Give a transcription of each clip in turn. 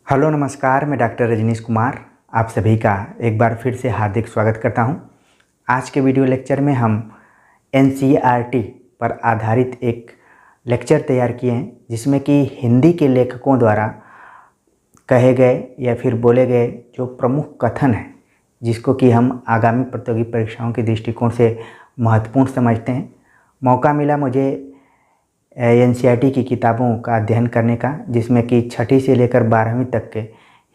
Hello नमस्कार, मैं doctor Rajneesh Kumar आप सभी का एक बार फिर से हार्दिक स्वागत करता हूं। आज के वीडियो लेक्चर में हम एनसीईआरटी पर आधारित एक लेक्चर तैयार किए हैं, जिसमें कि हिंदी के लेखकों द्वारा कहे गए या फिर बोले गए जो प्रमुख कथन हैं, जिसको कि हम आगामी प्रतियोगी परीक्षाओं के दृष्टिकोण से महत्वपूर्ण समझते हैं। मौका मिला मुझे एनसीईआरटी की किताबों का अध्ययन करने का, जिसमें कि छठी से लेकर 12वीं तक के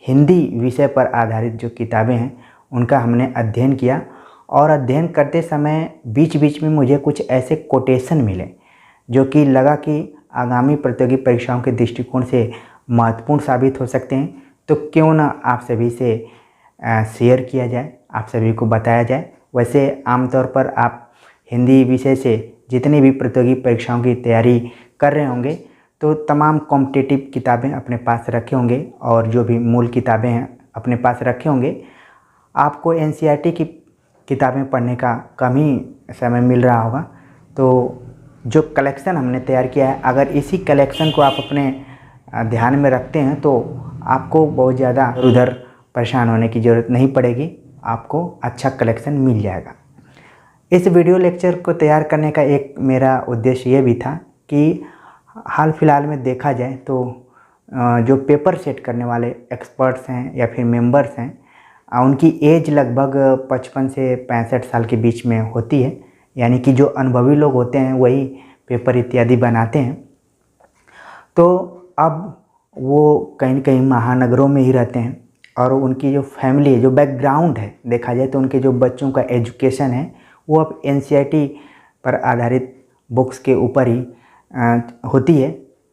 हिंदी विषय पर आधारित जो किताबें हैं उनका हमने अध्ययन किया। और अध्ययन करते समय बीच बीच में मुझे कुछ ऐसे कोटेशन मिले जो कि लगा कि आगामी प्रतियोगी परीक्षाओं के दृष्टिकोण से महत्वपूर्ण साबित हो सकते हैं। तो क्यों ना आप सभी से शेयर किया जाए, आप सभी को बताया जाए। वैसे आमतौर पर आप हिंदी विषय से जितनी भी प्रतियोगी परीक्षाओं की तैयारी कर रहे होंगे तो तमाम कॉम्पिटिटिव किताबें अपने पास रखे होंगे और जो भी मूल किताबें हैं अपने पास रखे होंगे। आपको एनसीईआरटी की किताबें पढ़ने का कम ही समय मिल रहा होगा। तो जो कलेक्शन हमने तैयार किया है, अगर इसी कलेक्शन को आप अपने ध्यान में रखते हैं तो आपको बहुत ज़्यादा उधर परेशान होने की ज़रूरत नहीं पड़ेगी, आपको अच्छा कलेक्शन मिल जाएगा। इस वीडियो लेक्चर को तैयार करने का एक मेरा उद्देश्य ये भी था कि हाल फिलहाल में देखा जाए तो जो पेपर सेट करने वाले एक्सपर्ट्स हैं या फिर मेंबर्स हैं, उनकी एज लगभग 55 से 65 साल के बीच में होती है। यानी कि जो अनुभवी लोग होते हैं वही पेपर इत्यादि बनाते हैं। तो अब वो कहीं न कहीं महानगरों में ही रहते हैं और उनकी जो फैमिली, जो बैकग्राउंड है, देखा जाए तो उनके जो बच्चों का एजुकेशन है वो अब एनसीईआरटी पर आधारित बुक्स के ऊपर ही होती है।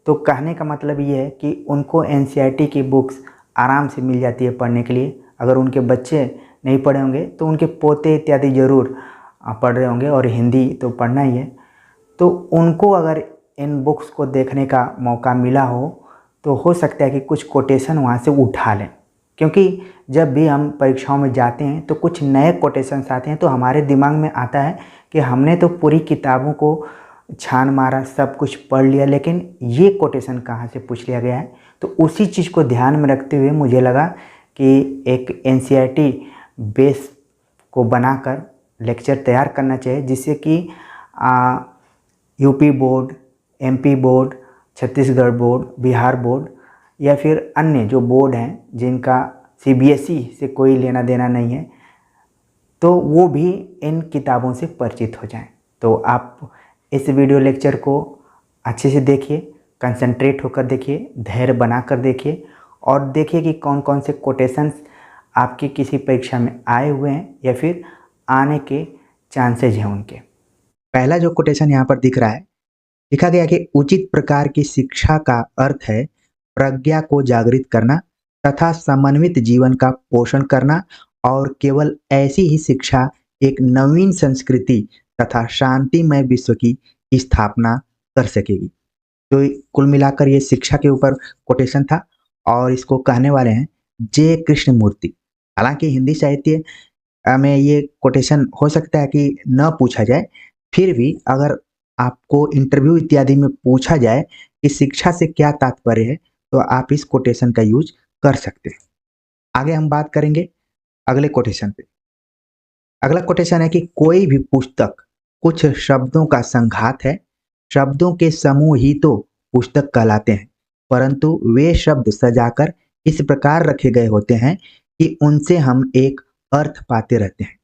तो कहने का मतलब ये है कि उनको एनसीईआरटी की बुक्स आराम से मिल जाती है पढ़ने के लिए। अगर उनके बच्चे नहीं पढ़े होंगे तो उनके पोते इत्यादि ज़रूर पढ़ रहे होंगे, और हिंदी तो पढ़ना ही है। तो उनको अगर इन बुक्स को देखने का मौका मिला हो तो हो सकता है कि कुछ कोटेशन वहाँ से उठा लें, क्योंकि जब भी हम परीक्षाओं में जाते हैं तो कुछ नए कोटेशंस आते हैं तो हमारे दिमाग में आता है कि हमने तो पूरी किताबों को छान मारा, सब कुछ पढ़ लिया, लेकिन ये कोटेशन कहाँ से पूछ लिया गया है। तो उसी चीज़ को ध्यान में रखते हुए मुझे लगा कि एक एनसीईआरटी बेस को बनाकर लेक्चर तैयार करना चाहिए, जिससे कि UP board, MP board, Chhattisgarh board, Bihar board या फिर अन्य जो बोर्ड हैं जिनका सीबीएसई से कोई लेना देना नहीं है, तो वो भी इन किताबों से परिचित हो जाएं। तो आप इस वीडियो लेक्चर को अच्छे से देखिए, कंसंट्रेट होकर देखिए, धैर्य बनाकर देखिए और देखिए कि कौन कौन से कोटेशंस आपकी किसी परीक्षा में आए हुए हैं या फिर आने के चांसेज हैं उनके। पहला जो कोटेशन यहाँ पर दिख रहा है, लिखा गया कि उचित प्रकार की शिक्षा का अर्थ है प्रज्ञा को जागृत करना तथा समन्वित जीवन का पोषण करना, और केवल ऐसी ही शिक्षा एक नवीन संस्कृति तथा शांतिमय विश्व की स्थापना कर सकेगी। तो कुल मिलाकर ये शिक्षा के ऊपर कोटेशन था और इसको कहने वाले हैं जे कृष्णमूर्ति। हालांकि हिंदी साहित्य में ये कोटेशन हो सकता है कि न पूछा जाए, फिर भी अगर आपको इंटरव्यू इत्यादि में पूछा जाए कि शिक्षा से क्या तात्पर्य है तो आप इस कोटेशन का यूज कर सकते हैं। आगे हम बात करेंगे अगले कोटेशन पे। अगला कोटेशन है कि कोई भी पुस्तक कुछ शब्दों का संघात है, शब्दों के समूह ही तो पुस्तक कहलाते हैं, परंतु वे शब्द सजाकर इस प्रकार रखे गए होते हैं कि उनसे हम एक अर्थ पाते रहते हैं।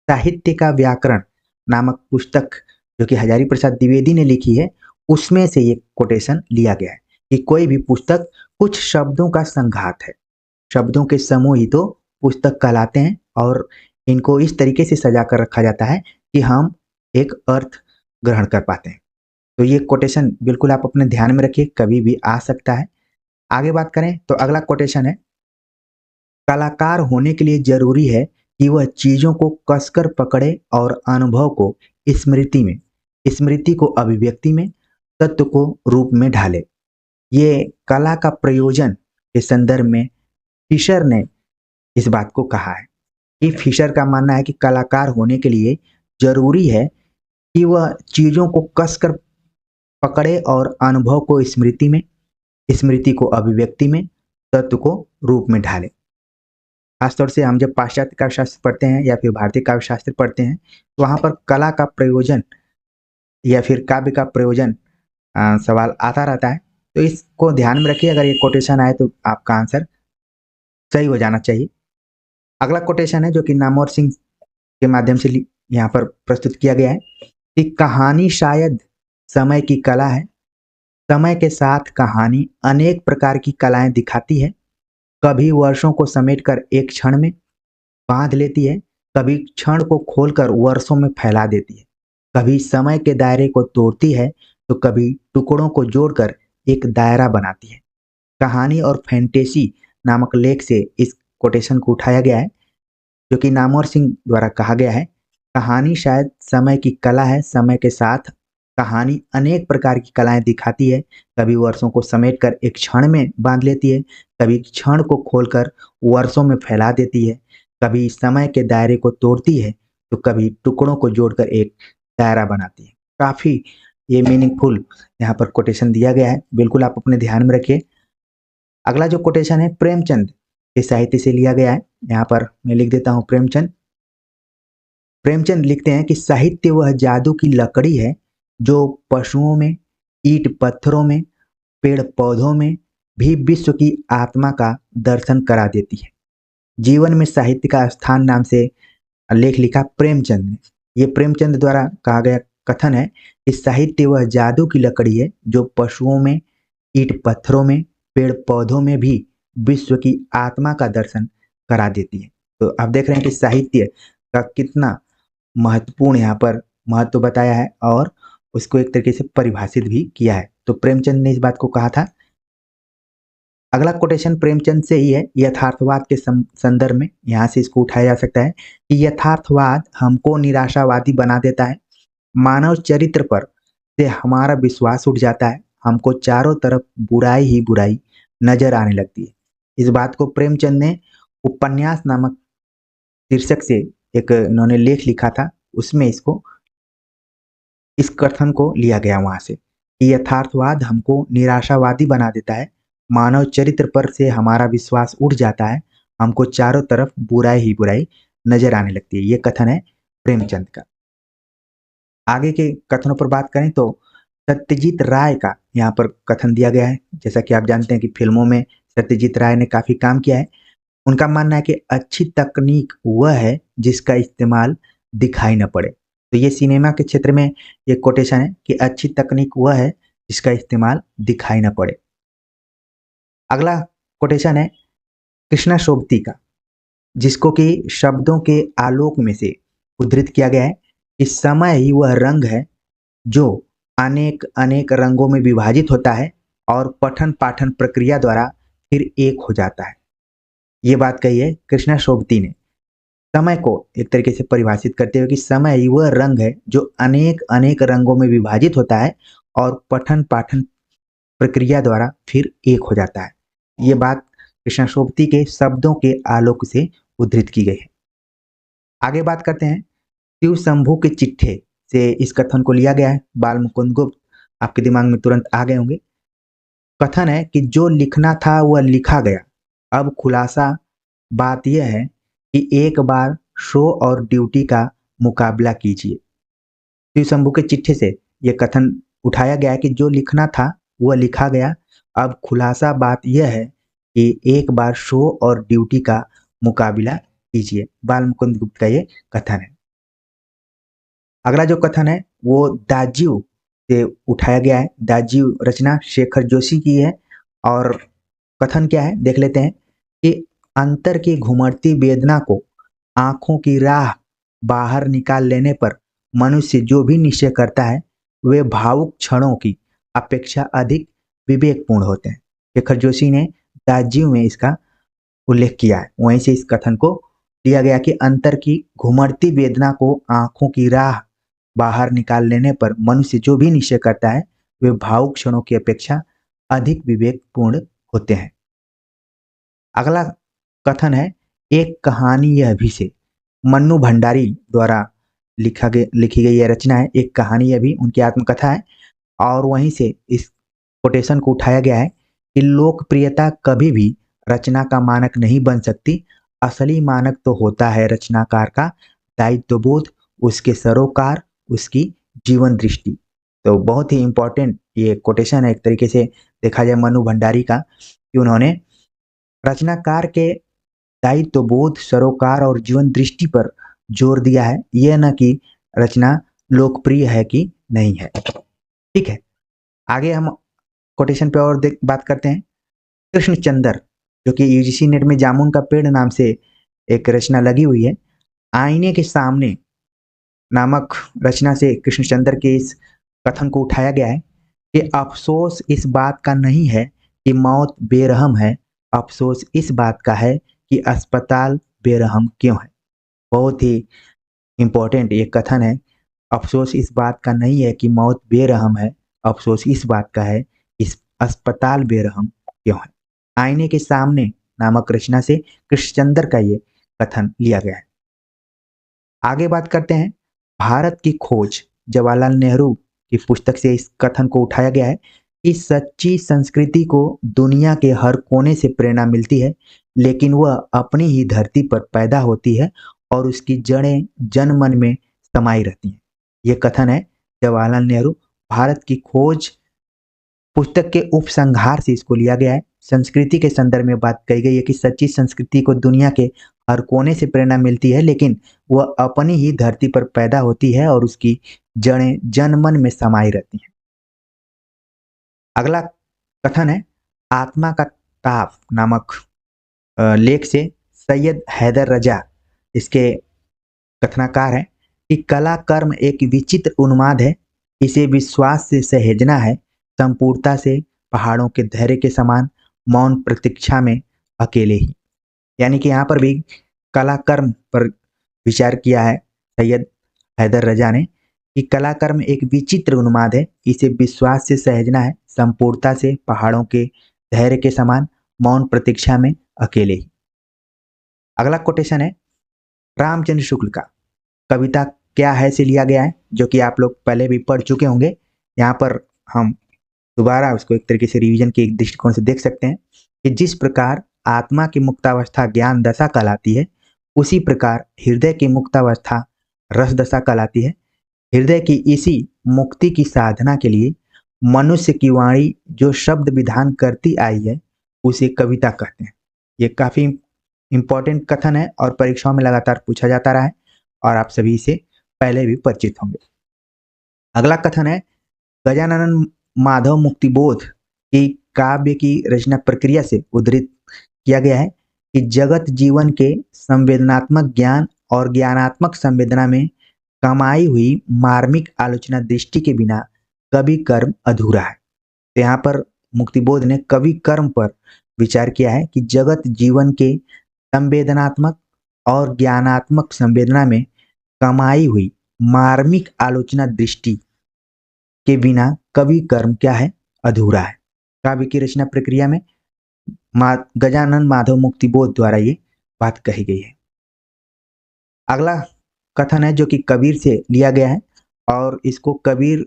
साहित्य का व्याकरण नामक पुस्तक जो कि हजारी प्रसाद द्विवेदी ने लिखी है, उसमें से ये कोटेशन लिया गया है कि कोई भी पुस्तक कुछ शब्दों का संघात है, शब्दों के समूह ही तो पुस्तक कहलाते हैं, और इनको इस तरीके से सजा कर रखा जाता है कि हम एक अर्थ ग्रहण कर पाते हैं। तो ये कोटेशन बिल्कुल आप अपने ध्यान में रखिए, कभी भी आ सकता है। आगे बात करें तो अगला कोटेशन है, कलाकार होने के लिए जरूरी है कि वह चीजों को कसकर पकड़े और अनुभव को स्मृति में, स्मृति को अभिव्यक्ति में, तत्व को रूप में ढाले। ये कला का प्रयोजन के संदर्भ में फिशर ने इस बात को कहा है कि फिशर का मानना है कि कलाकार होने के लिए जरूरी है कि वह चीजों को कसकर पकड़े और अनुभव को स्मृति में, स्मृति को अभिव्यक्ति में, तत्व को रूप में ढाले। खासतौर से हम जब पाश्चात्य काव्य शास्त्र पढ़ते हैं या फिर भारतीय काव्य शास्त्र पढ़ते हैं तो वहाँ पर कला का प्रयोजन या फिर काव्य का प्रयोजन सवाल आता रहता है। तो इसको ध्यान में रखिए, अगर ये कोटेशन आए तो आपका आंसर सही हो जाना चाहिए। अगला कोटेशन है जो कि नामवर सिंह के माध्यम से यहाँ पर प्रस्तुत किया गया है कि कहानी शायद समय की कला है, समय के साथ कहानी अनेक प्रकार की कलाएं दिखाती है, कभी वर्षों को समेटकर एक क्षण में बांध लेती है, कभी क्षण को खोलकर वर्षों में फैला देती है, कभी समय के दायरे को तोड़ती है तो कभी टुकड़ों को जोड़कर एक दायरा बनाती है। कहानी और फैंटेसी नामक लेख से इस कोटेशन को उठाया गया है, जो कि नामवर सिंह द्वारा कहा गया है। कहानी शायद समय की कला है, समय के साथ कहानी अनेक प्रकार की कलाएं दिखाती है, कभी वर्षों को समेटकर एक क्षण में बांध लेती है, कभी क्षण को खोलकर वर्षों में फैला देती है, कभी समय के दायरे को तोड़ती है तो कभी टुकड़ों को जोड़कर एक दायरा बनाती है। काफी ये मीनिंगफुल यहाँ पर कोटेशन दिया गया है, बिल्कुल आप अपने ध्यान में रखिए। अगला जो कोटेशन है प्रेमचंद के साहित्य से लिया गया है। यहाँ पर मैं लिख देता हूँ प्रेमचंद। प्रेमचंद लिखते हैं कि साहित्य वह जादू की लकड़ी है जो पशुओं में, ईंट पत्थरों में, पेड़ पौधों में भी विश्व की आत्मा का दर्शन करा देती है। जीवन में साहित्य का स्थान नाम से लेख लिखा प्रेमचंद ने। ये प्रेमचंद द्वारा कहा गया कथन है कि साहित्य वह जादू की लकड़ी है जो पशुओं में, ईंट पत्थरों में, पेड़ पौधों में भी विश्व की आत्मा का दर्शन करा देती है। तो आप देख रहे हैं कि साहित्य का कितना महत्वपूर्ण यहाँ पर महत्व बताया है और उसको एक तरीके से परिभाषित भी किया है। तो प्रेमचंद ने इस बात को कहा था। अगला कोटेशन प्रेमचंद से ही है, यथार्थवाद के संदर्भ में। यहाँ से इसको उठाया जा सकता है कि यथार्थवाद हमको निराशावादी बना देता है, मानव चरित्र पर से हमारा विश्वास उठ जाता है, हमको चारों तरफ बुराई ही बुराई नजर आने लगती है। इस बात को प्रेमचंद ने उपन्यास नामक शीर्षक से एक इन्होंने लेख लिखा था, उसमें इस कथन को लिया गया वहां से कि यथार्थवाद हमको निराशावादी बना देता है, मानव चरित्र पर से हमारा विश्वास उठ जाता है, हमको चारों तरफ बुराई ही बुराई नजर आने लगती है। ये कथन है प्रेमचंद का। आगे के कथनों पर बात करें तो सत्यजीत राय का यहाँ पर कथन दिया गया है। जैसा कि आप जानते हैं कि फिल्मों में सत्यजीत राय ने काफी काम किया है। उनका मानना है कि अच्छी तकनीक वह है जिसका इस्तेमाल दिखाई न पड़े। तो ये सिनेमा के क्षेत्र में ये कोटेशन है कि अच्छी तकनीक वह है जिसका इस्तेमाल दिखाई न पड़े। अगला कोटेशन है कृष्णा सोबती का, जिसको कि शब्दों के आलोक में से उद्धृत किया गया है कि समय ही वह रंग है जो अनेक अनेक रंगों में विभाजित होता है और पठन पाठन प्रक्रिया द्वारा फिर एक हो जाता है। ये बात कही है कृष्णा सोबती ने। समय को एक तरीके से परिभाषित करते हुए कि समय ही वह रंग है जो अनेक अनेक रंगों में विभाजित होता है और पठन पाठन प्रक्रिया द्वारा फिर एक हो जाता है। ये बात कृष्णा सोबती के शब्दों के आलोक से उद्धृत की गई है। आगे बात करते हैं शिव शंभू के चिट्ठे से इस कथन को लिया गया है। बाल मुकुंद गुप्त आपके दिमाग में तुरंत आ गए होंगे। कथन है कि जो लिखना था वह लिखा गया, अब खुलासा बात यह है कि एक बार शो और ड्यूटी का मुकाबला कीजिए। शिव शंभू के चिट्ठे से यह कथन उठाया गया है कि जो लिखना था वह लिखा गया, अब खुलासा बात यह है कि एक बार शो और ड्यूटी का मुकाबला कीजिए। बाल मुकुंद गुप्त का ये कथन है। अगला जो कथन है वो दाज्यू से उठाया गया है। दाज्यू रचना शेखर जोशी की है और कथन क्या है देख लेते हैं कि अंतर की घुमड़ती वेदना को आंखों की राह बाहर निकाल लेने पर मनुष्य जो भी निश्चय करता है वे भावुक क्षणों की अपेक्षा अधिक विवेकपूर्ण होते हैं। शेखर जोशी ने दाज्यू में इसका उल्लेख किया है। वहीं से इस कथन को लिया गया कि अंतर की घुमड़ती वेदना को आंखों की राह बाहर निकाल लेने पर मनुष्य जो भी निश्चय करता है वे भावुक क्षणों की अपेक्षा अधिक विवेकपूर्ण होते हैं। अगला कथन है एक कहानी यह भी से। मन्नू भंडारी द्वारा लिखी गई यह रचना है। एक कहानी यह भी उनकी आत्मकथा है और वहीं से इस कोटेशन को उठाया गया है कि लोकप्रियता कभी भी रचना का मानक नहीं बन सकती। असली मानक तो होता है रचनाकार का दायित्वबोध, उसके सरोकार, उसकी जीवन दृष्टि। तो बहुत ही इंपॉर्टेंट ये कोटेशन है एक तरीके से देखा जाए मनु भंडारी का, कि उन्होंने रचनाकार के दायित्वबोध, सरोकार और जीवन दृष्टि पर जोर दिया है, यह न कि रचना लोकप्रिय है कि नहीं है। ठीक है, आगे हम कोटेशन पे और बात करते हैं। कृष्णचंद्र, जो कि यूजीसी नेट में जामुन का पेड़ नाम से एक रचना लगी हुई है, आईने के सामने नामक रचना से कृष्णचंद्र के इस कथन को उठाया गया है कि अफसोस इस बात का नहीं है कि मौत बेरहम है, अफसोस इस बात का है कि अस्पताल बेरहम क्यों है। बहुत ही इंपॉर्टेंट ये कथन है। अफसोस इस बात का नहीं है कि मौत बेरहम है, अफसोस इस बात का है इस अस्पताल बेरहम क्यों है। आईने के सामने नामक रचना से कृष्णचंद्र का ये कथन लिया गया है। आगे बात करते हैं भारत की खोज, जवाहरलाल नेहरू की पुस्तक से इस कथन को उठाया गया है कि सच्ची संस्कृति को दुनिया के हर कोने से प्रेरणा मिलती है, लेकिन वह अपनी ही धरती पर पैदा होती है और उसकी जड़ें जन मन में समाई रहती हैं। ये कथन है जवाहरलाल नेहरू भारत की खोज पुस्तक के उपसंहार से इसको लिया गया है। संस्कृति के संदर्भ में बात कही गई है कि सच्ची संस्कृति को दुनिया के हर कोने से प्रेरणा मिलती है, लेकिन वह अपनी ही धरती पर पैदा होती है और उसकी जड़ें जनमन में समाई रहती हैं। अगला कथन है आत्मा का ताप नामक लेख से सैयद हैदर रजा इसके कथनाकार है कि कला कर्म एक विचित्र उन्माद है, इसे विश्वास से सहेजना है, संपूर्णता से पहाड़ों के धैर्य के समान मौन प्रतीक्षा में अकेले ही। यानी कि यहाँ पर भी कला कर्म पर विचार किया है सैयद हैदर रजा ने कि कला कर्म एक विचित्र उन्माद है, इसे विश्वास से सहेजना है, संपूर्णता से पहाड़ों के धैर्य के समान मौन प्रतीक्षा में अकेले ही। अगला कोटेशन है रामचंद्र शुक्ल का कविता क्या है से लिया गया है, जो कि आप लोग पहले भी पढ़ चुके होंगे। यहाँ पर हम दोबारा उसको एक तरीके से रिवीजन के एक दृष्टिकोण से देख सकते हैं कि जिस प्रकार आत्मा की मुक्तावस्था ज्ञान दशा कहलाती है, उसी प्रकार हृदय की मुक्तावस्था रस दशा कहलाती है। हृदय की इसी मुक्ति की साधना के लिए मनुष्य की वाणी जो शब्द विधान करती आई है, उसे कविता कहते हैं। ये काफी इंपॉर्टेंट कथन है और परीक्षाओं में लगातार पूछा जाता रहा है और आप सभी से पहले भी परिचित होंगे। अगला कथन है गजानन माधव मुक्तिबोध की काव्य की रचना प्रक्रिया से उद्धृत किया गया है कि जगत जीवन के संवेदनात्मक ज्ञान और ज्ञानात्मक संवेदना में कमाई हुई मार्मिक आलोचना दृष्टि के बिना कवि कर्म अधूरा है। तो यहाँ पर मुक्तिबोध ने कवि कर्म पर विचार किया है कि जगत जीवन के संवेदनात्मक और ज्ञानात्मक संवेदना में कमाई हुई मार्मिक आलोचना दृष्टि के बिना कवि कर्म क्या है अधूरा है। काव्य की रचना प्रक्रिया में गजानन माधव मुक्तिबोध द्वारा ये बात कही गई है। अगला कथन है जो कि कबीर से लिया गया है और इसको कबीर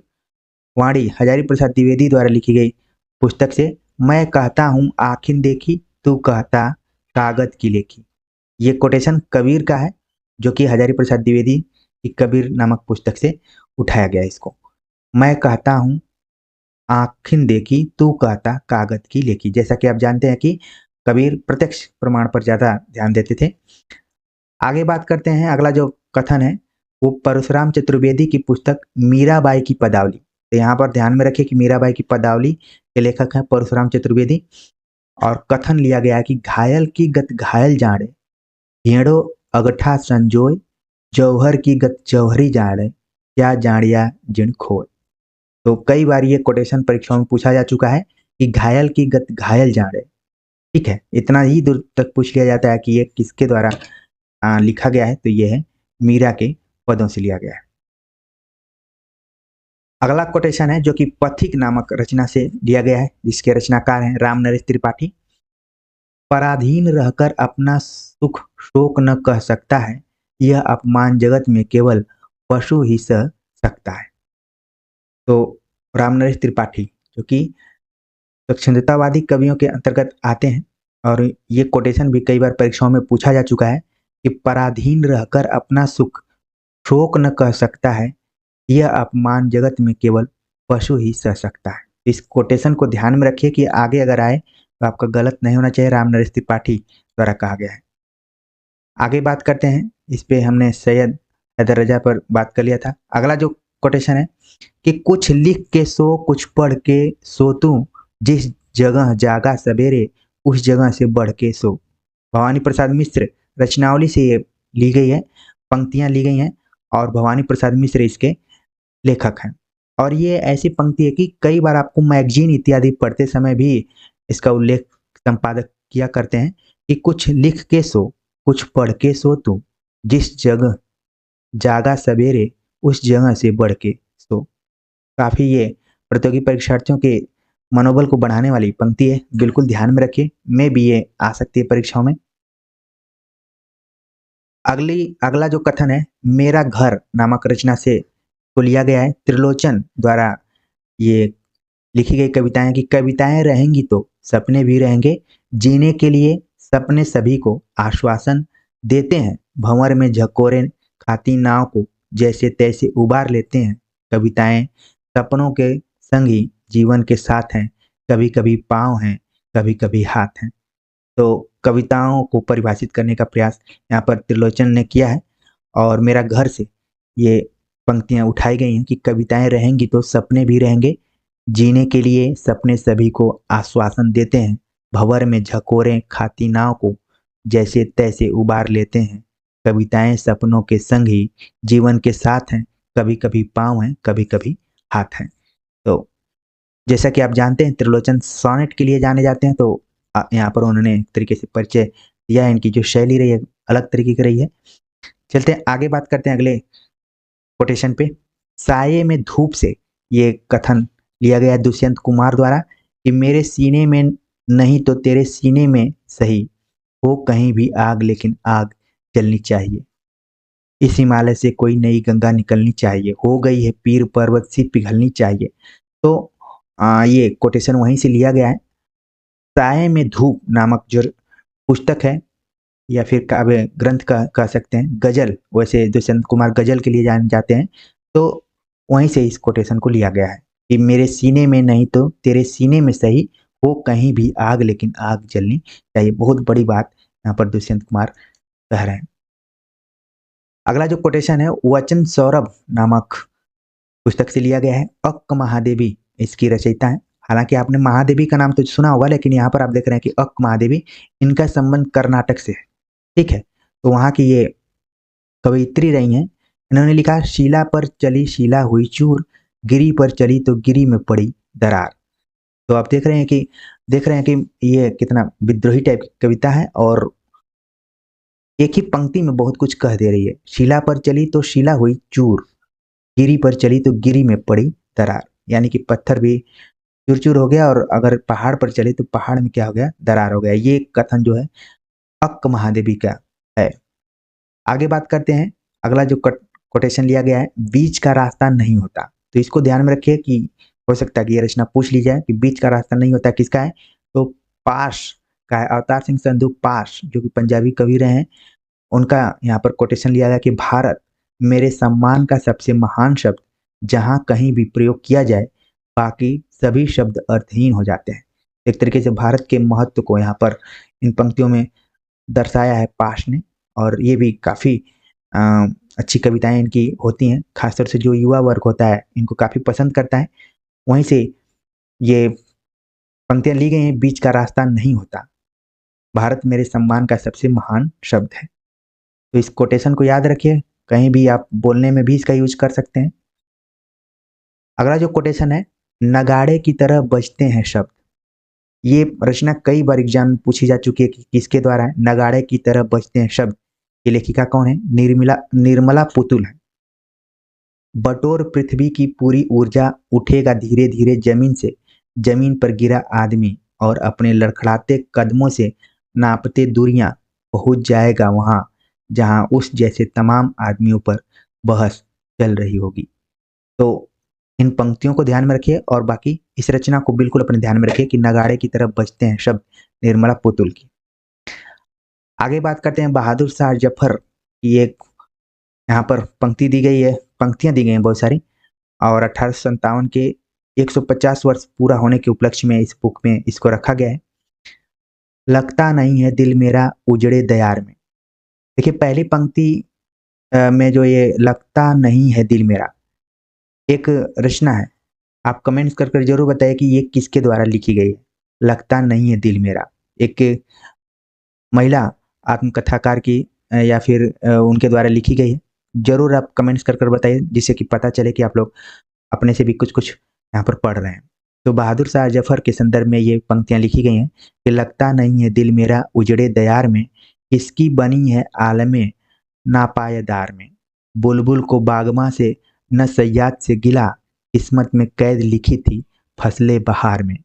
वाणी हजारी प्रसाद द्विवेदी द्वारा लिखी गई पुस्तक से मैं कहता हूँ आखिन देखी तू कहता कागज की लेखी। ये कोटेशन कबीर का है जो कि हजारी प्रसाद द्विवेदी की कबीर नामक पुस्तक से उठाया गया। इसको मैं कहता हूँ आखिन देखी तू कहता कागज की लेखी। जैसा कि आप जानते हैं कि कबीर प्रत्यक्ष प्रमाण पर ज्यादा ध्यान देते थे। आगे बात करते हैं, अगला जो कथन है वो परशुराम चतुर्वेदी की पुस्तक मीराबाई की पदावली। तो यहाँ पर ध्यान में रखिए कि मीराबाई की पदावली के लेखक हैं परशुराम चतुर्वेदी और कथन लिया गया है कि घायल की गत घायल जाड़े भेड़ो अगठा संजोय जौहर की गत जौहरी जाड़े क्या जाड़िया जिन खोय। तो कई बार ये कोटेशन परीक्षाओं में पूछा जा चुका है कि घायल की गत घायल जाड़े। ठीक है, इतना ही दूर तक पूछ लिया जाता है कि ये किसके द्वारा लिखा गया है, तो ये है मीरा के पदों से लिया गया है। अगला कोटेशन है जो कि पथिक नामक रचना से लिया गया है, जिसके रचनाकार हैं राम नरेश त्रिपाठी। पराधीन रहकर अपना सुख शोक न कह सकता है, यह अपमान जगत में केवल पशु ही सह सकता है। तो राम नरेश त्रिपाठी जो कि स्वच्छंदतावादी कवियों के अंतर्गत आते हैं, और ये कोटेशन भी कई बार परीक्षाओं में पूछा जा चुका है कि पराधीन रहकर अपना सुख शोक न कह सकता है, यह अपमान जगत में केवल पशु ही सह सकता है। इस कोटेशन को ध्यान में रखिए कि आगे अगर आए तो आपका गलत नहीं होना चाहिए, राम नरेश त्रिपाठी द्वारा कहा गया है। आगे बात करते हैं, इस पे हमने सैयद हैदर रजा पर बात कर लिया था। अगला जो कोटेशन है कि कुछ लिख के सो कुछ पढ़ के सो तू, जिस जगह जागा सवेरे उस जगह से बढ़ के सो। भवानी प्रसाद मिश्र रचनावली से ये ली गई है, पंक्तियां ली गई हैं और भवानी प्रसाद मिश्र इसके लेखक हैं। और ये ऐसी पंक्ति है कि कई बार आपको मैगजीन इत्यादि पढ़ते समय भी इसका उल्लेख संपादक किया करते हैं कि कुछ लिख के सो कुछ पढ़ के सो तू, जिस जगह जागा सवेरे उस जगह से बढ़ के सो। काफी ये प्रतियोगी परीक्षार्थियों के मनोबल को बढ़ाने वाली पंक्ति है, बिल्कुल ध्यान में रखिए, में भी ये आ सकती है परीक्षाओं में। अगला जो कथन है मेरा घर नामक रचना से को लिया गया है, त्रिलोचन द्वारा ये लिखी गई कविताएं कि कविताएं रहेंगी तो सपने भी रहेंगे, जीने के लिए सपने सभी को आश्वासन देते हैं, भंवर में झकोरे खाती नाव को जैसे तैसे उबार लेते हैं, कविताएं सपनों के संग ही जीवन के साथ हैं, कभी कभी पाँव हैं कभी कभी हाथ हैं। तो कविताओं को परिभाषित करने का प्रयास यहाँ पर त्रिलोचन ने किया है और मेरा घर से ये पंक्तियां उठाई गई हैं कि कविताएं रहेंगी तो सपने भी रहेंगे, जीने के लिए सपने सभी को आश्वासन देते हैं, भंवर में झकोरे खाती नाव को जैसे तैसे उबार लेते हैं, कविताएं सपनों के संग ही जीवन के साथ हैं, कभी कभी पाँव हैं कभी कभी हाथ हैं। तो जैसा कि आप जानते हैं त्रिलोचन सोनेट के लिए जाने जाते हैं, तो यहाँ पर उन्होंने एक तरीके से परिचय दिया है, इनकी जो शैली रही है अलग तरीके की रही है। चलते हैं आगे, बात करते हैं अगले कोटेशन पे। साये में धूप से ये कथन लिया गया है दुष्यंत कुमार द्वारा कि मेरे सीने में नहीं तो तेरे सीने में सही, हो कहीं भी आग लेकिन आग जलनी चाहिए, इस हिमालय से कोई नई गंगा निकलनी चाहिए, हो गई है पीर पर्वत सी पिघलनी चाहिए। तो ये कोटेशन वहीं से लिया गया है। साये में धूप नामक जो पुस्तक है या फिर काव्य ग्रंथ का कह सकते हैं, गजल, वैसे दुष्यंत कुमार गजल के लिए जाने जाते हैं, तो वहीं से इस कोटेशन को लिया गया है कि मेरे सीने में नहीं तो तेरे सीने में सही, हो कहीं भी आग लेकिन आग जलनी चाहिए। बहुत बड़ी बात यहाँ पर दुष्यंत कुमार कह रहे हैं। अगला जो कोटेशन है वचन सौरभ नामक पुस्तक से लिया गया है। अक्क महादेवी इसकी रचयिता है। हालांकि आपने महादेवी का नाम तो सुना होगा, लेकिन यहाँ पर आप देख रहे हैं कि अक्क महादेवी, इनका संबंध कर्नाटक से है, ठीक है। तो वहाँ की ये कवयित्री रही हैं। इन्होंने लिखा शीला पर चली शीला हुई चूर, गिरी पर चली तो गिरी में पड़ी दरार। तो आप देख रहे हैं कि ये कितना विद्रोही टाइप की कविता है और एक ही पंक्ति में बहुत कुछ कह दे रही है। शीला पर चली तो शीला हुई चूर, गिरी पर चली तो गिरी में पड़ी दरार, यानी कि पत्थर भी चूर चूर हो गया और अगर पहाड़ पर चले तो पहाड़ में क्या हो गया, दरार हो गया। ये कथन जो है अक्क महादेवी का है। आगे बात करते हैं, अगला जो कोटेशन लिया गया है बीच का रास्ता नहीं होता। तो इसको ध्यान में रखिए कि हो सकता है कि ये रचना पूछ ली जाए कि बीच का रास्ता नहीं होता किसका है, तो पाश का है। अवतार सिंह संधू पाश जो कि पंजाबी कवि रहे हैं, उनका यहाँ पर कोटेशन लिया गया कि भारत मेरे सम्मान का सबसे महान शब्द, जहाँ कहीं भी प्रयोग किया जाए बाकी सभी शब्द अर्थहीन हो जाते हैं। एक तरीके से भारत के महत्व को यहाँ पर इन पंक्तियों में दर्शाया है पाश ने, और ये भी काफ़ी अच्छी कविताएं इनकी होती हैं, खासतौर से जो युवा वर्ग होता है इनको काफ़ी पसंद करता है। वहीं से ये पंक्तियां ली गई हैं, बीच का रास्ता नहीं होता, भारत मेरे सम्मान का सबसे महान शब्द है। तो इस कोटेशन को याद रखिए, कहीं भी आप बोलने में भी इसका यूज कर सकते हैं। अगला जो कोटेशन है नगाड़े की तरह बजते हैं शब्द। ये रचना कई बार एग्जाम में पूछी जा चुकी है कि किसके द्वारा है, नगाड़े की तरह बजते हैं शब्द। ये लेखिका कौन है, निर्मला पुतुल है। बटोर पृथ्वी की पूरी ऊर्जा, उठेगा धीरे धीरे जमीन से, जमीन पर गिरा आदमी और अपने लड़खड़ाते कदमों से नापते दूरियां पहुंच जाएगा वहां जहां उस जैसे तमाम आदमियों पर बहस चल रही होगी। तो इन पंक्तियों को ध्यान में रखिए और बाकी इस रचना को बिल्कुल अपने ध्यान में रखिए कि नगाड़े की तरफ बजते हैं शब्द, निर्मला पुतुल की। आगे बात करते हैं बहादुर शाह जफर की। एक यहाँ पर पंक्ति दी गई है, पंक्तियां दी गई हैं बहुत सारी, और 1857 के 150 वर्ष पूरा होने के उपलक्ष्य में इस बुक में इसको रखा गया है। लगता नहीं है दिल मेरा उजड़े दयार में। देखिए पहली पंक्ति में जो ये लगता नहीं है दिल मेरा एक रचना है। आप कमेंट्स कर कर जरूर बताइए कि ये किसके द्वारा लिखी गई है। लगता नहीं है दिल मेरा एक महिला आत्मकथाकार की या फिर उनके द्वारा लिखी गई है। जरूर आप कमेंट्स कर कर बताइए, जिससे कि पता चले कि आप लोग अपने से भी कुछ कुछ यहाँ पर पढ़ रहे हैं। तो बहादुर शाह जफर के संदर्भ में ये पंक्तियां लिखी गई हैं कि लगता नहीं है दिल मेरा उजड़े दयार में, किसकी बनी है आलमे नापायदार में। बुलबुल को बागमा से न सयाद से गिला, किस्मत में कैद लिखी थी फसले बहार में।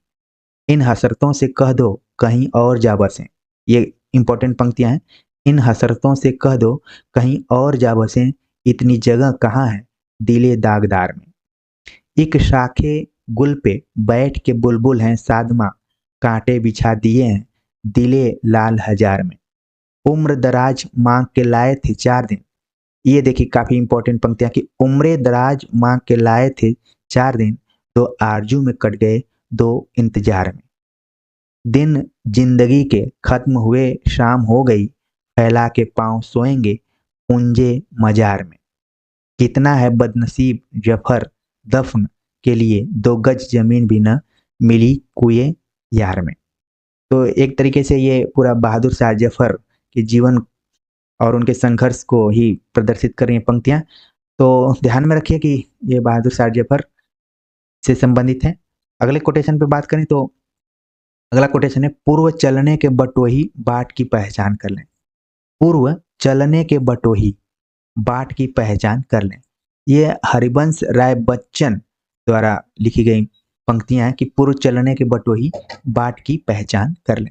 इन हसरतों से कह दो कहीं और जा बसें। ये इंपॉर्टेंट पंक्तियां हैं। इन हसरतों से कह दो कहीं और जा बसें, इतनी जगह कहाँ है दिले दागदार में। एक शाखे गुल पे बैठ के बुलबुल हैं सादमा, कांटे बिछा दिए हैं दिले लाल हजार में। उम्र दराज मांग के लाए थे 4 दिन। ये देखिए काफी इंपॉर्टेंट पंक्तियां कि उम्र दराज मांग के लाए थे 4 दिन, दो आरजू में कट गए दो इंतजार में। दिन जिंदगी के खत्म हुए शाम हो गई, फैला के पांव सोएंगे कुंजे मजार में। कितना है बदनसीब जफर दफन के लिए, 2 गज जमीन भी न मिली कुए यार में। तो एक तरीके से ये पूरा बहादुर शाह जफर के जीवन और उनके संघर्ष को ही प्रदर्शित कर रही हैं पंक्तियां। तो ध्यान में रखिए कि ये बहादुर शाह जफर से संबंधित है। अगले कोटेशन पे बात करें तो अगला कोटेशन है, पूर्व चलने के बटोही बाट की पहचान कर लें। पूर्व चलने के बटोही बाट की पहचान कर लें। ये हरिवंश राय बच्चन द्वारा लिखी गई पंक्तियां हैं कि पूर्व चलने के बटोही बाट की पहचान कर लें।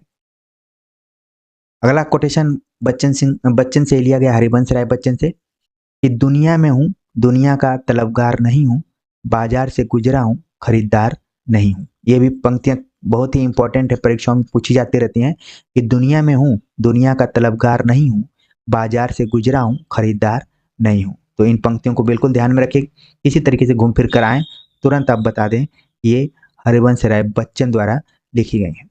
अगला कोटेशन बच्चन से लिया गया, हरिवंश राय बच्चन से, कि दुनिया में हूं दुनिया का तलबगार नहीं हूं, बाजार से गुजरा हूं खरीदार नहीं हूं। ये भी पंक्तियां बहुत ही इंपॉर्टेंट है, परीक्षाओं में पूछी जाती रहती हैं कि दुनिया में हूं दुनिया का तलबगार नहीं हूं, बाजार से गुजरा हूं खरीदार नहीं हूं। तो इन पंक्तियों को बिल्कुल ध्यान में रखिए, किसी तरीके से घूम फिर कर आए तुरंत आप बता दें ये हरिवंश राय बच्चन द्वारा लिखी गई है।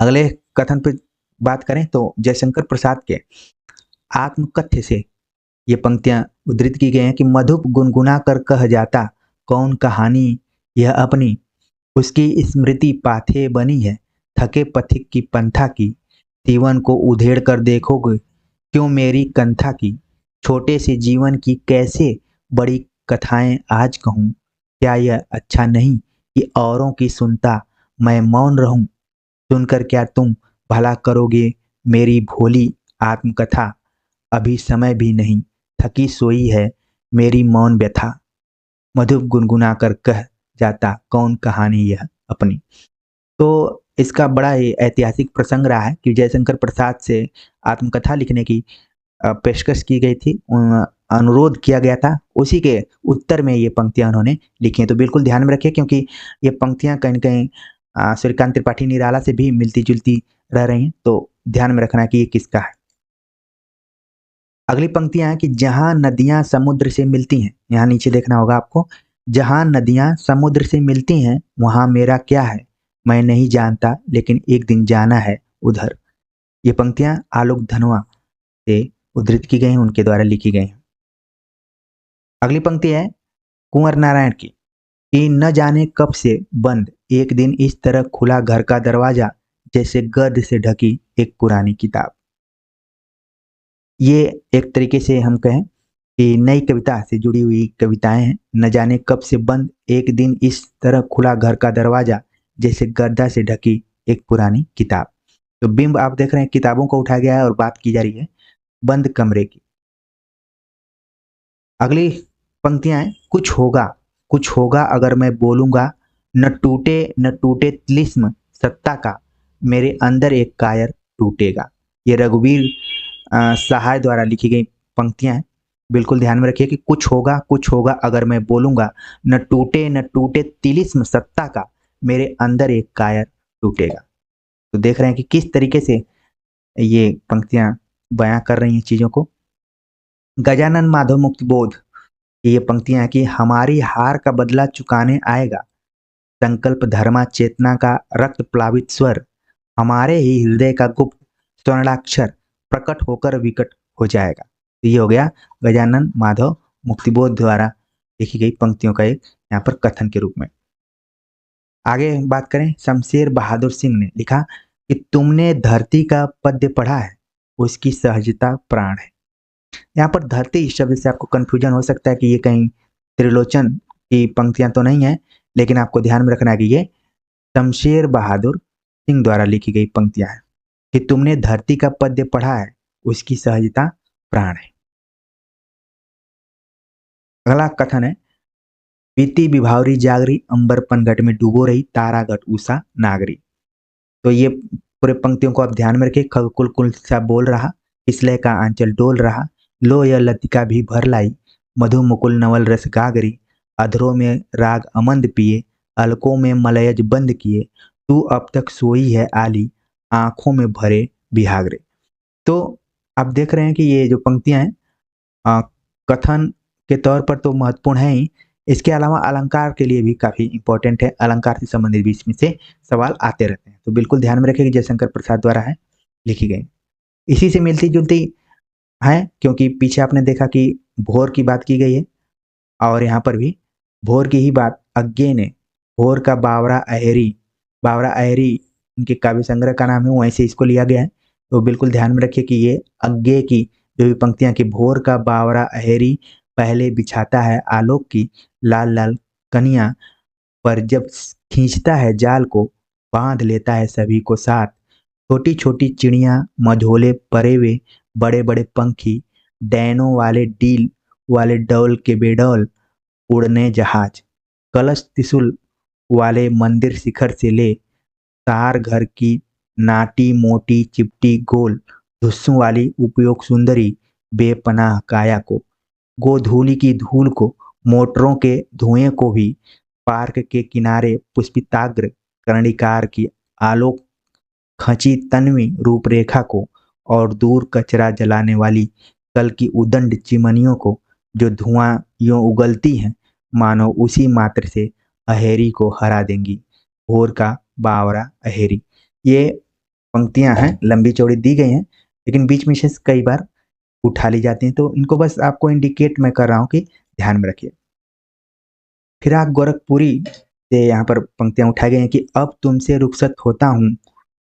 अगले कथन पर बात करें तो जयशंकर प्रसाद के आत्मकथ्य से ये पंक्तियां उद्धृत की गई हैं कि मधुप गुनगुना कर कह जाता कौन कहानी यह अपनी, उसकी स्मृति पाथे बनी है थके पथिक की पंथा की, जीवन को उधेड़ कर देखोगे क्यों मेरी कंथा की, छोटे से जीवन की कैसे बड़ी कथाएं आज कहूँ, क्या यह अच्छा नहीं कि औरों की सुनता मैं मौन रहूं, सुनकर क्या तुम भला करोगे मेरी भोली आत्मकथा, अभी समय भी नहीं थकी सोई है मेरी मौन व्यथा, मधुप गुनगुना कर कह जाता कौन कहानी यह अपनी। तो इसका बड़ा ही ऐतिहासिक प्रसंग रहा है कि जयशंकर प्रसाद से आत्मकथा लिखने की पेशकश की गई थी, अनुरोध किया गया था, उसी के उत्तर में ये पंक्तियां उन्होंने लिखी हैं। तो बिल्कुल ध्यान में रखिए क्योंकि ये पंक्तियां कहीं न कहीं सूर्यकांत त्रिपाठी निराला से भी मिलती जुलती रह रही हैं, तो ध्यान में रखना कि ये किसका है। अगली पंक्तियां हैं कि जहां नदियां समुद्र से मिलती हैं, यहाँ नीचे देखना होगा आपको, जहां नदियां समुद्र से मिलती हैं वहां मेरा क्या है, मैं नहीं जानता लेकिन एक दिन जाना है उधर। ये पंक्तियां आलोक धनवा से उद्धृत की गई हैं, उनके द्वारा लिखी गई हैं। अगली पंक्ति है कुंवर नारायण की कि न जाने कब से बंद एक दिन इस तरह खुला घर का दरवाजा, जैसे गर्द से ढकी एक पुरानी किताब। ये एक तरीके से हम कहें कि नई कविता से जुड़ी हुई कविताएं हैं। न जाने कब से बंद एक दिन इस तरह खुला घर का दरवाजा, जैसे गर्दा से ढकी एक पुरानी किताब। तो बिंब आप देख रहे हैं, किताबों को उठाया गया है और बात की जा रही है बंद कमरे की। अगली पंक्तियां हैं कुछ होगा अगर मैं बोलूंगा, न टूटे तिलिस्म सत्ता का, मेरे अंदर एक कायर टूटेगा। ये रघुवीर सहाय द्वारा लिखी गई पंक्तियां हैं, बिल्कुल ध्यान में रखिए कि कुछ होगा अगर मैं बोलूंगा, न टूटे तिलिस्म सत्ता का, मेरे अंदर एक कायर टूटेगा। तो देख रहे हैं कि किस तरीके से ये पंक्तियां बयां कर रही हैं चीजों को। गजानन माधव मुक्तिबोध, ये पंक्तियां हैं कि हमारी हार का बदला चुकाने आएगा संकल्प धर्मा चेतना का रक्त प्लावित स्वर, हमारे ही हृदय का गुप्त स्वर्णाक्षर प्रकट होकर विकट हो जाएगा। तो ये हो गया गजानन माधव मुक्तिबोध द्वारा लिखी गई पंक्तियों का एक यहाँ पर कथन के रूप में। आगे बात करें, शमशेर बहादुर सिंह ने लिखा कि तुमने धरती का पद्य पढ़ा है, उसकी सहजता प्राण है। यहाँ पर धरती शब्द से आपको कंफ्यूजन हो सकता है कि ये कहीं त्रिलोचन की पंक्तियां तो नहीं है, लेकिन आपको ध्यान में रखना है कि ये शमशेर बहादुर सिंह द्वारा लिखी गई पंक्तियां हैं कि तुमने धरती का पद्य पढ़ा है, उसकी सहजता प्राण है। अगला कथन है, बीती विभावरी जागरी अंबर पनघट में डूबो रही तारागढ़ उषा नागरी। तो ये पूरे पंक्तियों को आप ध्यान में रखिए। खगकुल कुल सा बोल रहा, इसलय का आंचल डोल रहा, लो यह लतिका भी भर लाई, मधु मुकुल नवल रस गागरी, अधरों में राग अमंद पिए, अलकों में मलयज बंद किए, तू अब तक सोई है आली, आंखों में भरे बिहागरे। तो आप देख रहे हैं कि ये जो पंक्तियां हैं कथन के तौर पर तो महत्वपूर्ण है ही, इसके अलावा अलंकार के लिए भी काफी इंपॉर्टेंट है। अलंकार से संबंधित भी इसमें से सवाल आते रहते हैं, तो बिल्कुल ध्यान में रखिए कि जयशंकर प्रसाद द्वारा है लिखी गई। इसी से मिलती जुलती है, क्योंकि पीछे आपने देखा कि भोर की बात की गई है और यहाँ पर भी भोर की ही बात अज्ञे ने, भोर का बावरा अहेरी, बावरा अहेरी इनके काव्य संग्रह का नाम है, वहीं से इसको लिया गया है। तो बिल्कुल ध्यान में रखिए कि ये अज्ञे की जो भी पंक्तियां कि भोर का बावरा अहेरी पहले बिछाता है आलोक की लाल लाल कनिया, पर जब खींचता है जाल को बांध लेता है सभी को साथ, छोटी छोटी चिड़िया मझोले परे वे बड़े बड़े पंखी, डैनों वाले डील वाले डौल के बेडौल उड़ने जहाज, कलश त्रिशूल वाले मंदिर शिखर से ले तार घर की नाटी मोटी चिपटी गोल धुस्सों वाली उपयोग सुंदरी बेपनाह काया को, गोधूली की धूल को मोटरों के धुएं को भी, पार्क के किनारे पुष्पिताग्र कर्णिकार की आलोक खची तन्वी रूपरेखा को, और दूर कचरा जलाने वाली कल की उदंड चिमनियों को, जो धुआं यों उगलती हैं मानो उसी मात्र से अहेरी को हरा देंगी, भोर का बावरा अहेरी। ये पंक्तियां हैं, लंबी चौड़ी दी गई हैं, लेकिन बीच में से कई बार उठा ली जाती हैं, तो इनको बस आपको इंडिकेट मैं कर रहा हूँ कि ध्यान में रखिए। फिराक गोरखपुरी से यहाँ पर पंक्तियां उठाई गई हैं कि अब तुमसे रुखसत होता हूँ,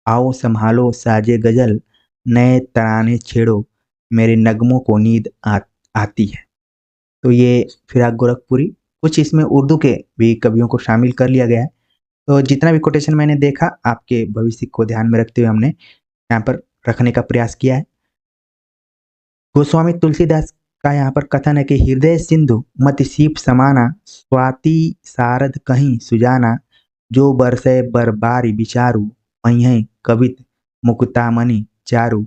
आओ संभालो साजे गजल, नए तराने छेड़ो, मेरे नगमों को नींद आती है। तो ये फिराक गोरखपुरी, कुछ इसमें उर्दू के भी कवियों को शामिल कर लिया गया है। तो जितना भी कोटेशन मैंने देखा आपके भविष्य को ध्यान में रखते हुए हमने यहाँ पर रखने का प्रयास किया है। गोस्वामी तुलसीदास का यहाँ पर कथन है कि हृदय सिंधु मति सीप समाना, स्वाति सारद कहीं सुजाना, जो बरसे बरबारी विचारू, वहीं कवित मुकुतामणि चारू,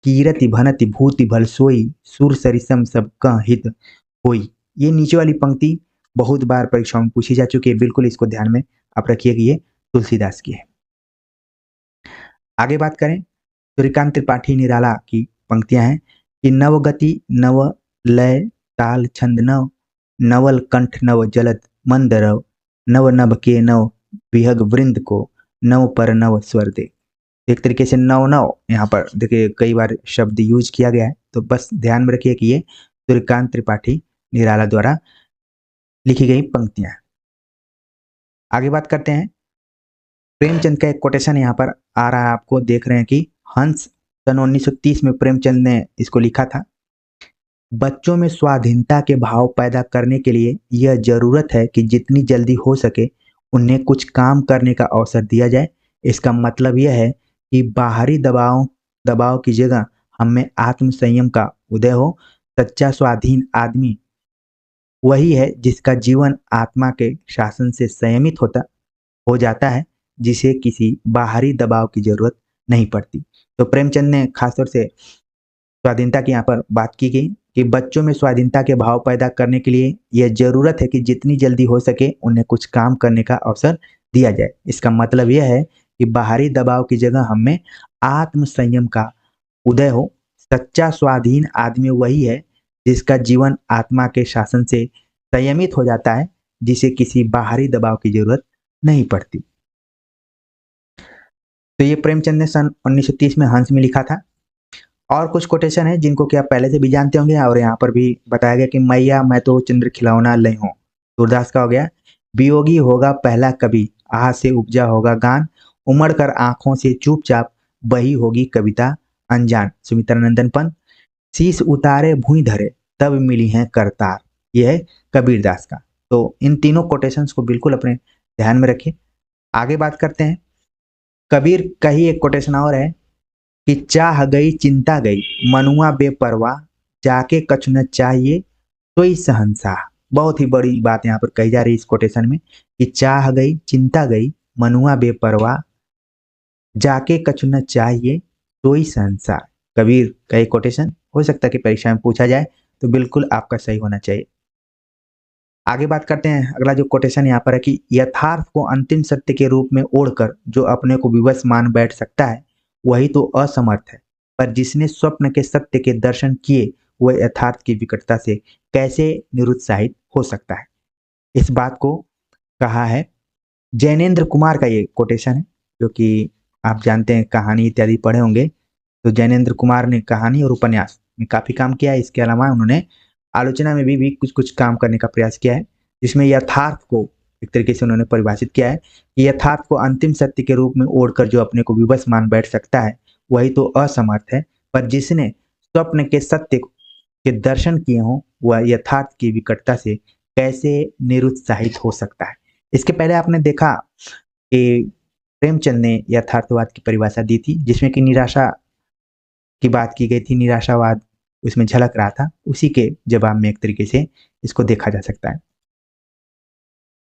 कीरति भनति भूति भल सोई, सुर सरिसम सब का हित होई। ये नीचे वाली पंक्ति बहुत बार परीक्षाओं में पूछी जा चुकी है, बिल्कुल इसको ध्यान में आप रखिए कि ये तुलसीदास की है। आगे बात करें, सूर्यकांत त्रिपाठी निराला की पंक्तियां हैं कि नवगति नव लय ताल छंद नव, नवल कंठ नव जलद मंद रव, नव नभ के नव विहग वृंद को, नव पर नव स्वर दे। एक तरीके से नव नव यहाँ पर देखिए कई बार शब्द यूज किया गया है, तो बस ध्यान में रखिए कि ये सूर्यकांत त्रिपाठी निराला द्वारा लिखी गई पंक्तियां। आगे बात करते हैं, प्रेमचंद का एक कोटेशन यहाँ पर आ रहा है, आपको देख रहे हैं कि हंस सन 1930 में प्रेमचंद ने इसको लिखा था। बच्चों में स्वाधीनता के भाव पैदा करने के लिए यह जरूरत है कि जितनी जल्दी हो सके उन्हें कुछ काम करने का अवसर दिया जाए। इसका मतलब यह है कि बाहरी दबाव की जगह हमें आत्म संयम का उदय हो। सच्चा स्वाधीन आदमी वही है जिसका जीवन आत्मा के शासन से संयमित हो जाता है, जिसे किसी बाहरी दबाव की जरूरत नहीं पड़ती। तो प्रेमचंद ने खासतौर से स्वाधीनता की यहाँ पर बात की गई कि बच्चों में स्वाधीनता के भाव पैदा करने के लिए यह जरूरत है कि जितनी जल्दी हो सके उन्हें कुछ काम करने का अवसर दिया जाए। इसका मतलब यह है कि बाहरी दबाव की जगह हमें आत्म संयम का उदय हो। सच्चा स्वाधीन आदमी वही है जिसका जीवन आत्मा के शासन से संयमित हो जाता है, जिसे किसी बाहरी दबाव की जरूरत नहीं पड़ती। तो ये प्रेमचंद ने सन 1930 में हंस में लिखा था। और कुछ कोटेशन है जिनको कि आप पहले से भी जानते होंगे, और यहाँ पर भी बताया गया कि मैया मैं तो चंद्र खिलौना लई हूँ, सूरदास का हो गया। वियोगी होगा पहला कवि, आह से उपजा होगा गान, उमड़ कर आंखों से चुपचाप बही होगी कविता अनजान, सुमित्रानंदन पंत। शीश उतारे भूई धरे तब मिली है करतार, यह है कबीरदास का। तो इन तीनों कोटेशंस को बिल्कुल अपने ध्यान में रखिए। आगे बात करते हैं। कबीर का ही एक कोटेशन और है कि चाह गई चिंता गई मनुआ बेपरवाह, जाके कछु न चाहिए सोई सहनशाह। बहुत ही बड़ी बात यहाँ पर कही जा रही है इस कोटेशन में कि चाह गई चिंता गई मनुआ बेपरवाह, जाके कछु न चाहिए सोई सहनशाह। कबीर का एक कोटेशन हो सकता है कि परीक्षा में पूछा जाए, तो बिल्कुल आपका सही होना चाहिए। आगे बात करते हैं। अगला जो कोटेशन यहाँ पर है कि यथार्थ को अंतिम सत्य के रूप में ओढ़कर जो अपने को विवश मान बैठ सकता है वही तो असमर्थ है, पर जिसने स्वप्न के सत्य के दर्शन किए वह यथार्थ की विकटता से कैसे निरुत्साहित हो सकता है। इस बात को कहा है जैनेन्द्र कुमार का, ये कोटेशन है जो कि आप जानते हैं, कहानी इत्यादि पढ़े होंगे। तो जैनेन्द्र कुमार ने कहानी और उपन्यास में काफी काम किया है। इसके अलावा उन्होंने आलोचना में भी कुछ कुछ काम करने का प्रयास किया है, जिसमें यथार्थ को एक तरीके से उन्होंने परिभाषित किया है कि यथार्थ को अंतिम सत्य के रूप में ओढ़कर जो अपने को विवश मान बैठ सकता है वही तो असमर्थ है, पर जिसने स्वप्न के सत्य के दर्शन किए हों वह यथार्थ की विकटता से कैसे निरुत्साहित हो सकता है। इसके पहले आपने देखा कि प्रेमचंद ने यथार्थवाद की परिभाषा दी थी, जिसमें कि निराशा की बात की गई थी, निराशावाद उसमें झलक रहा था। उसी के जवाब में एक तरीके से इसको देखा जा सकता है।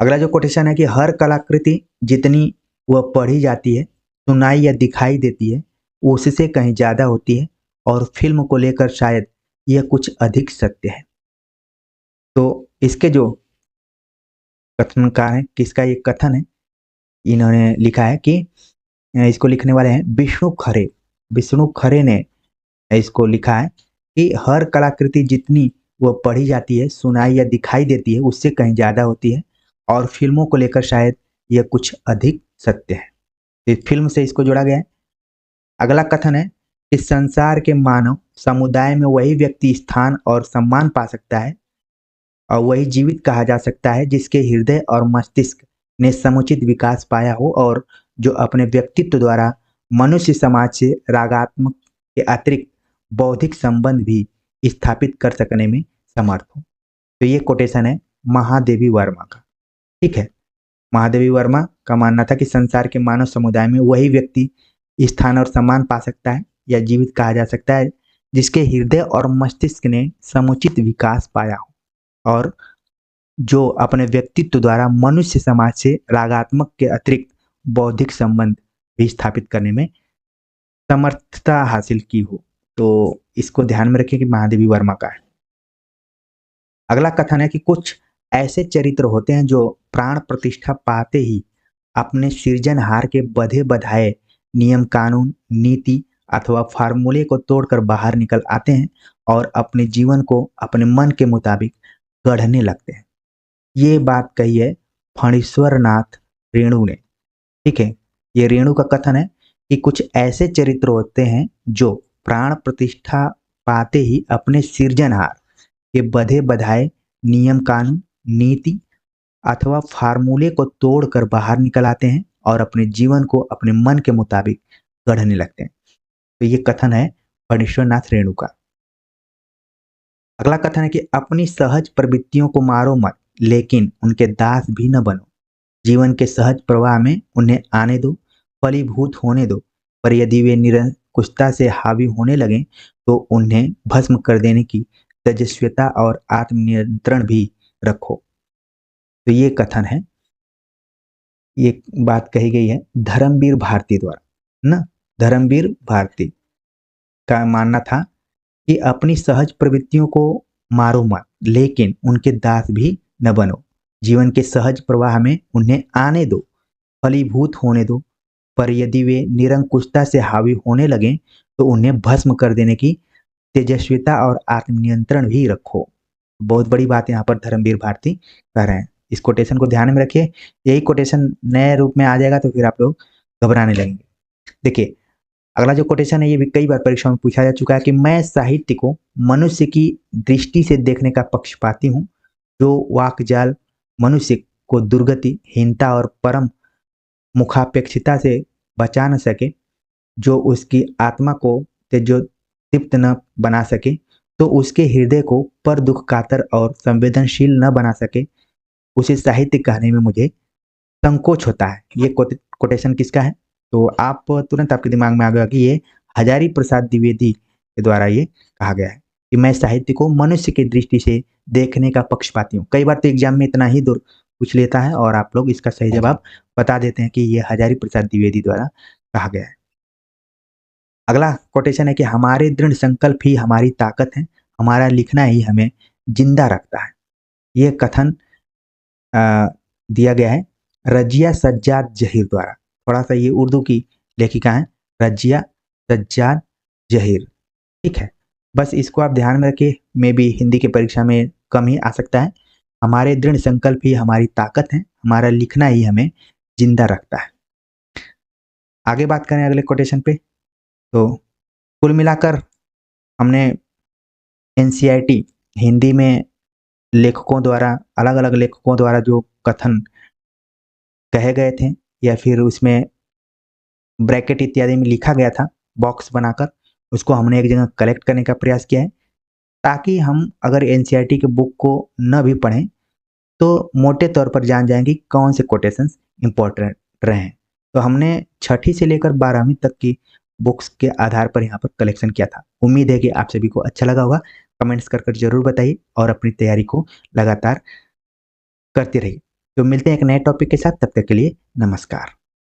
अगला जो कोटेशन है कि हर कलाकृति जितनी वह पढ़ी जाती है, सुनाई या दिखाई देती है, उससे कहीं ज्यादा होती है, और फिल्म को लेकर शायद यह कुछ अधिक सत्य है। तो इसके जो कथनकार है, किसका ये कथन है, इन्होंने लिखा है कि इसको लिखने वाले हैं विष्णु खरे। विष्णु खरे ने इसको लिखा है कि हर कलाकृति जितनी वह पढ़ी जाती है, सुनाई या दिखाई देती है, उससे कहीं ज्यादा होती है, और फिल्मों को लेकर शायद यह कुछ अधिक सत्य है। इस फिल्म से इसको जोड़ा गया है। अगला कथन है कि संसार के मानव समुदाय में वही व्यक्ति स्थान और सम्मान पा सकता है और वही जीवित कहा जा सकता है जिसके हृदय और मस्तिष्क ने समुचित विकास पाया हो, और जो अपने व्यक्तित्व द्वारा मनुष्य समाज से रागात्मक के अतिरिक्त बौद्धिक संबंध भी स्थापित कर सकने में समर्थ हो। तो ये कोटेशन है महादेवी वर्मा का। ठीक है, महादेवी वर्मा का मानना था कि संसार के मानव समुदाय में वही व्यक्ति स्थान और सम्मान पा सकता है या जीवित कहा जा सकता है जिसके हृदय और मस्तिष्क ने समुचित विकास पाया हो, और जो अपने व्यक्तित्व द्वारा मनुष्य समाज से रागात्मक के अतिरिक्त बौद्धिक संबंध भी स्थापित करने में समर्थता हासिल की हो। तो इसको ध्यान में रखिए कि महादेवी वर्मा का है। अगला कथन है कि कुछ ऐसे चरित्र होते हैं जो प्राण प्रतिष्ठा पाते ही अपने सृजनहार के बधे बधाए नियम कानून नीति अथवा फार्मूले को तोड़कर बाहर निकल आते हैं और अपने जीवन को अपने मन के मुताबिक गढ़ने लगते हैं। ये बात कही है फणीश्वर नाथ रेणु ने। ठीक है, ये रेणु का कथन है कि कुछ ऐसे चरित्र होते हैं जो प्राण प्रतिष्ठा पाते ही अपने सृजनहार के बधे बधाए नियम कानून नीति अथवा फार्मूले को तोड़कर बाहर निकल आते हैं और अपने जीवन को अपने मन के मुताबिक गढ़ने लगते हैं। तो ये कथन है फणीश्वर नाथ रेणु का। अगला कथन है कि अपनी सहज प्रवृत्तियों को मारो मत, लेकिन उनके दास भी न बनो। जीवन के सहज प्रवाह में उन्हें आने दो, फलीभूत होने दो, पर यदि वे निरंकुशता से हावी होने लगें तो उन्हें भस्म कर देने की तेजस्विता और आत्मनियंत्रण भी रखो। तो ये कथन है, ये बात कही गई है धर्मवीर भारती द्वारा ना। धर्मवीर भारती का मानना था कि अपनी सहज प्रवृत्तियों को मारो मत, लेकिन उनके दास भी न बनो। जीवन के सहज प्रवाह में उन्हें आने दो, फलीभूत होने दो, पर यदि वे निरंकुशता से हावी होने लगें तो उन्हें भस्म कर देने की तेजस्विता और आत्मनियंत्रण भी रखो। बहुत बड़ी बात यहाँ पर धर्मवीर भारती कह रहे हैं। इस कोटेशन को ध्यान में रखिए। यही कोटेशन नए रूप में आ जाएगा तो फिर आप लोग घबराने लगेंगे। देखिए अगला जो कोटेशन है ये भी कई बार परीक्षा में पूछा जा चुका है कि मैं साहित्य को मनुष्य की दृष्टि से देखने का पक्षपाती हूँ, जो वाकजाल मनुष्य को दुर्गति, हीनता और परम मुखापेक्षिता से बचा न सके, जो उसकी आत्मा को तेजोदीप्त न बना सके, तो उसके हृदय को पर दुख कातर और संवेदनशील न बना सके, उसे साहित्य कहने में मुझे संकोच होता है। ये कोटेशन किसका है? तो आप तुरंत आपके दिमाग में आ गया कि ये हजारी प्रसाद द्विवेदी के द्वारा ये कहा गया है कि मैं साहित्य को मनुष्य की दृष्टि से देखने का पक्षपाती हूँ। कई बार तो एग्जाम में इतना ही दूर पूछ लेता है और आप लोग इसका सही जवाब बता देते हैं कि ये हजारी प्रसाद द्विवेदी द्वारा कहा गया है। अगला कोटेशन है कि हमारे दृढ़ संकल्प ही हमारी ताकत है, हमारा लिखना ही हमें जिंदा रखता है। ये कथन दिया गया है रजिया सज्जाद जहीर द्वारा। थोड़ा सा ये उर्दू की लेखिका है रजिया सज्जाद जहीर, ठीक है। बस इसको आप ध्यान में रखिए, मे भी हिंदी की परीक्षा में कम ही आ सकता है। हमारे दृढ़ संकल्प ही हमारी ताकत है, हमारा लिखना ही हमें जिंदा रखता है। आगे बात करें अगले कोटेशन पे, तो कुल मिलाकर हमने एनसीईआरटी हिंदी में लेखकों द्वारा, अलग अलग लेखकों द्वारा जो कथन कहे गए थे या फिर उसमें ब्रैकेट इत्यादि में लिखा गया था बॉक्स बनाकर, उसको हमने एक जगह कलेक्ट करने का प्रयास किया है, ताकि हम अगर एनसीईआरटी के बुक को न भी पढ़ें तो मोटे तौर पर जान जाएंगे कौन से कोटेशंस इंपॉर्टेंट रहे हैं। तो हमने 6ठी से लेकर 12वीं तक की बुक्स के आधार पर यहाँ पर कलेक्शन किया था। उम्मीद है कि आप सभी को अच्छा लगा होगा। कमेंट्स कर जरूर बताइए और अपनी तैयारी को लगातार करते रहिए। तो मिलते हैं एक नए टॉपिक के साथ, तब तक के लिए नमस्कार।